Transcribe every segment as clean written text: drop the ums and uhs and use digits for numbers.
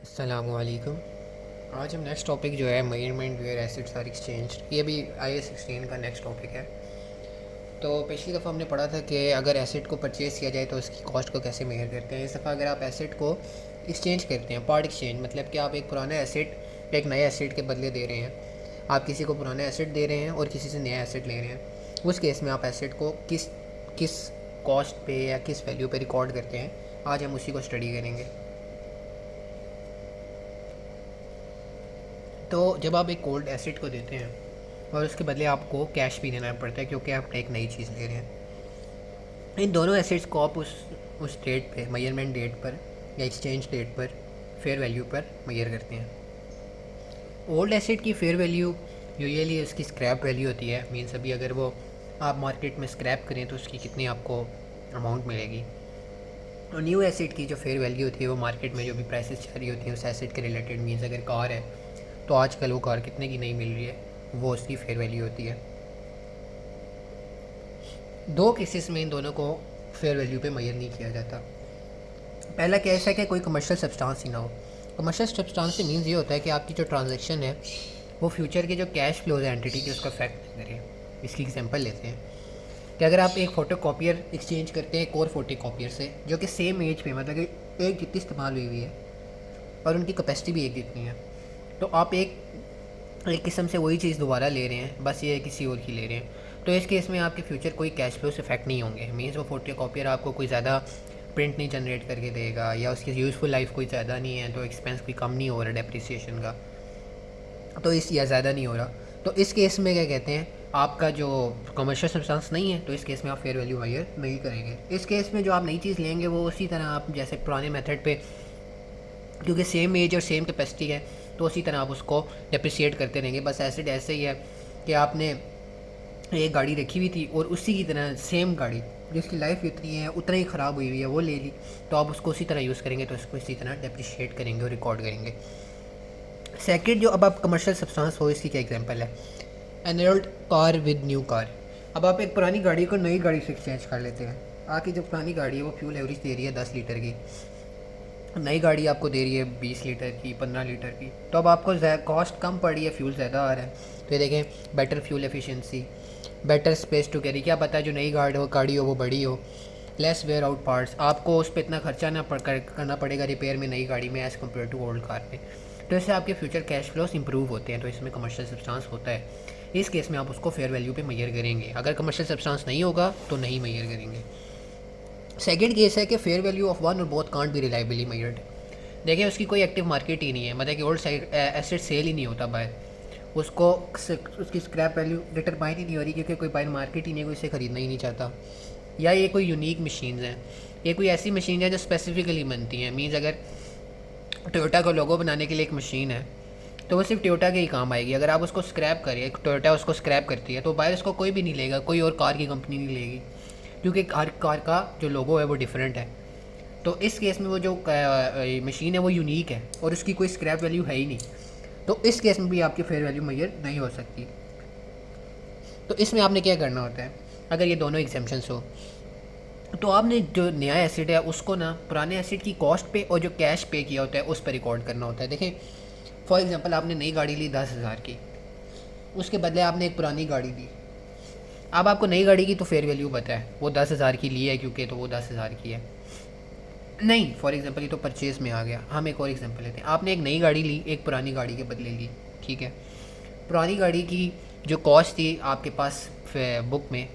अस्सलामुअलैकुम। आज हम नेक्स्ट टॉपिक जो है measurement where acids are exchange, ये भी IS 16 का नेक्स्ट टॉपिक है। तो पिछली दफ़ा हमने पढ़ा था कि अगर एसिड को परचेज़ किया जाए तो उसकी कॉस्ट को कैसे मेजर करते हैं। इस दफ़ा अगर आप एसिड को एक्सचेंज करते हैं, पार्ट एक्सचेंज, मतलब कि आप एक पुराना एसिड एक नए एसिड के बदले दे रहे हैं। आप किसी को पुराना एसिड दे रहे हैं और किसी से नया एसिड ले रहे हैं। उस केस में आप एसिड को किस किस कॉस्ट पे या किस वैल्यू पे रिकॉर्ड करते हैं, आज हम उसी को स्टडी करेंगे। तो जब आप एक कोल्ड एसिड को देते हैं और उसके बदले आपको कैश भी देना पड़ता है क्योंकि आप एक नई चीज़ ले रहे हैं, इन दोनों एसिड्स को आप उस डेट पे, मेजरमेंट डेट पर या एक्सचेंज डेट पर, फेयर वैल्यू पर मेजर करते हैं। ओल्ड एसिड की फेयर वैल्यू यूजुअली उसकी स्क्रैप वैल्यू होती है। मीन्स अभी अगर वो आप मार्केट में स्क्रैप करें तो उसकी कितनी आपको अमाउंट मिलेगी। और न्यू एसिड की जो फेयर वैल्यू होती है वो मार्केट में जो भी प्राइसेस चल रही होती हैं उस एसिड के रिलेटेड। मीन्स अगर कार है तो आजकल वो कार कितने की नहीं मिल रही है, वो उसकी फेयर वैल्यू होती है। दो केसेस में इन दोनों को फेयर वैल्यू पे मेजर नहीं किया जाता। पहला केस है कि कोई कमर्शियल सब्सटेंस ही ना हो। कमर्शियल सब्सटेंस से मीन्स ये होता है कि आपकी जो ट्रांजैक्शन है वो फ्यूचर के जो कैश फ्लोज है एंटिटी के, उसका इफेक्ट नहीं करे। इसकी एग्जांपल लेते हैं कि अगर आप एक फ़ोटो कॉपियर एक्सचेंज करते हैं एक और फोटो कॉपियर से जो कि सेम एज पे, मतलब कि एक जितनी इस्तेमाल हुई हुई है और उनकी कैपेसिटी भी एक जितनी है, तो आप एक किस्म से वही चीज़ दोबारा ले रहे हैं, बस ये किसी और की ले रहे हैं। तो इस केस में आपके फ्यूचर कोई कैश फ्लो से इफेक्ट नहीं होंगे। मीन्स वो फोटो कॉपियर आपको कोई ज़्यादा प्रिंट नहीं जनरेट करके देगा या उसकी यूज़फुल लाइफ कोई ज़्यादा नहीं है, तो एक्सपेंस कोई कम नहीं हो रहा डेप्रिसिएशन का, तो इस या ज़्यादा नहीं हो रहा। तो इस केस में क्या कहते हैं, आपका जो कमर्शियल सब्सटेंस नहीं है, तो इस केस में आप फेयर वैल्यू हायर नहीं करेंगे। इस केस में जो आप नई चीज़ लेंगे वो उसी तरह आप जैसे पुराने मेथड पे, क्योंकि सेम एज और सेम कैपेसिटी है, तो उसी तरह आप उसको डेप्रिसिएट करते रहेंगे। बस एसिड ऐसे ही है कि आपने एक गाड़ी रखी हुई थी और उसी की तरह सेम गाड़ी जिसकी लाइफ इतनी है उतना ही ख़राब हुई हुई है वो ले ली, तो आप उसको उसी तरह यूज़ करेंगे, तो उसको इसी तरह डेप्रिशिएट करेंगे और रिकॉर्ड करेंगे। सेकंड, जो अब आप कमर्शियल सब्सटेंस हो, इसकी क्या एग्जांपल है, an old car with new car. अब आप एक पुरानी गाड़ी को नई गाड़ी से एक्सचेंज कर लेते हैं। आपकी जो पुरानी गाड़ी है वो फ्यूल एवरेज दे रही है 10 लीटर की, नई गाड़ी आपको दे रही है 20 लीटर की, 15 लीटर की, तो अब आपको कॉस्ट कम पड़ रही है, फ्यूल ज़्यादा आ रहा है। तो ये देखें, better fuel efficiency, better space to carry. क्या पता है जो नई गाड़ी हो वो बड़ी हो, लेस वेयर आउट पार्ट्स, आपको उस पर इतना खर्चा ना करना पड़ेगा रिपेयर में नई गाड़ी में as compare to old car में। तो इससे आपके फ्यूचर कैश फ्लोस इंप्रूव होते हैं। तो इसमें कमर्शियल सब्सटेंस होता है। इस केस में आप उसको फेयर वैल्यू पे मेजर करेंगे। अगर कमर्शियल सब्सटेंस नहीं होगा तो नहीं मेजर करेंगे। सेकंड केस है कि फेयर वैल्यू ऑफ वन और both can't be reliably measured. देखिए, उसकी कोई एक्टिव मार्केट ही नहीं है, मतलब कि ओल्ड एसेट सेल ही नहीं होता बाहर, उसको उसकी स्क्रैप वैल्यू डिटरमाइन ही नहीं हो रही क्योंकि कोई बाहर मार्केट ही नहीं है, कोई इसे ख़रीदना ही नहीं चाहता। या ये कोई यूनिक मशीन हैं, ये कोई ऐसी मशीन है जो स्पेसिफिकली बनती हैं। मीन्स अगर टोयोटा का लोगो बनाने के लिए एक मशीन है तो वो सिर्फ टोयोटा के ही काम आएगी। अगर आप उसको स्क्रैप करिए, टोयोटा उसको स्क्रैप करती है, तो बाहर उसको कोई भी नहीं लेगा, कोई और कार की कंपनी नहीं लेगी, क्योंकि हर कार का जो लोगो है वो डिफरेंट है। तो इस केस में वो जो मशीन है वो यूनिक है और उसकी कोई स्क्रैप वैल्यू है ही नहीं, तो इस केस में भी आपकी फेयर वैल्यू मेजर नहीं हो सकती। तो इसमें आपने क्या करना होता है, अगर ये दोनों एग्जाम्पशंस हो, तो आपने जो नया एसिड है उसको ना पुराने एसिड की कॉस्ट पे और जो कैश पे किया होता है उस पर रिकॉर्ड करना होता है। देखें, फॉर एग्जांपल आपने नई गाड़ी ली 10,000 की, उसके बदले आपने एक पुरानी गाड़ी दी। अब आपको नई गाड़ी की तो फेयर वैल्यू पता है, वो 10,000 की ली है क्योंकि, तो वो 10,000 की है। नहीं, फॉर एग्जांपल ये तो परचेज़ में आ गया। हम एक और एग्जांपल लेते हैं, आपने एक नई गाड़ी ली एक पुरानी गाड़ी के बदले ली, ठीक है। पुरानी गाड़ी की जो कॉस्ट थी आपके पास बुक में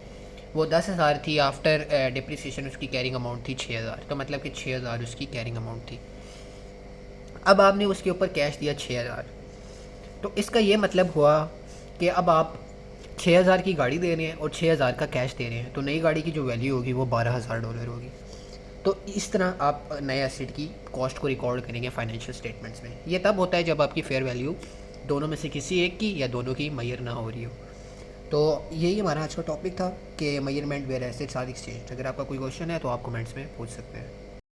वो 10,000 थी, आफ्टर डिप्रिसिएशन उसकी कैरिंग अमाउंट थी 6,000, तो मतलब कि 6,000 उसकी कैरिंग अमाउंट थी। अब आपने उसके ऊपर कैश दिया 6,000, तो इसका ये मतलब हुआ कि अब आप 6,000 की गाड़ी दे रहे हैं और 6,000 का कैश दे रहे हैं, तो नई गाड़ी की जो वैल्यू होगी वो $12,000 होगी। तो इस तरह आप नए एसेट की कॉस्ट को रिकॉर्ड करेंगे फाइनेंशियल स्टेटमेंट्स में। ये तब होता है जब आपकी फेयर वैल्यू दोनों में से किसी एक की या दोनों की मेजर ना हो रही हो। तो यही हमारा आज का टॉपिक था कि measurement where assets are exchange. अगर आपका कोई क्वेश्चन है तो आप कमेंट्स में पूछ सकते हैं।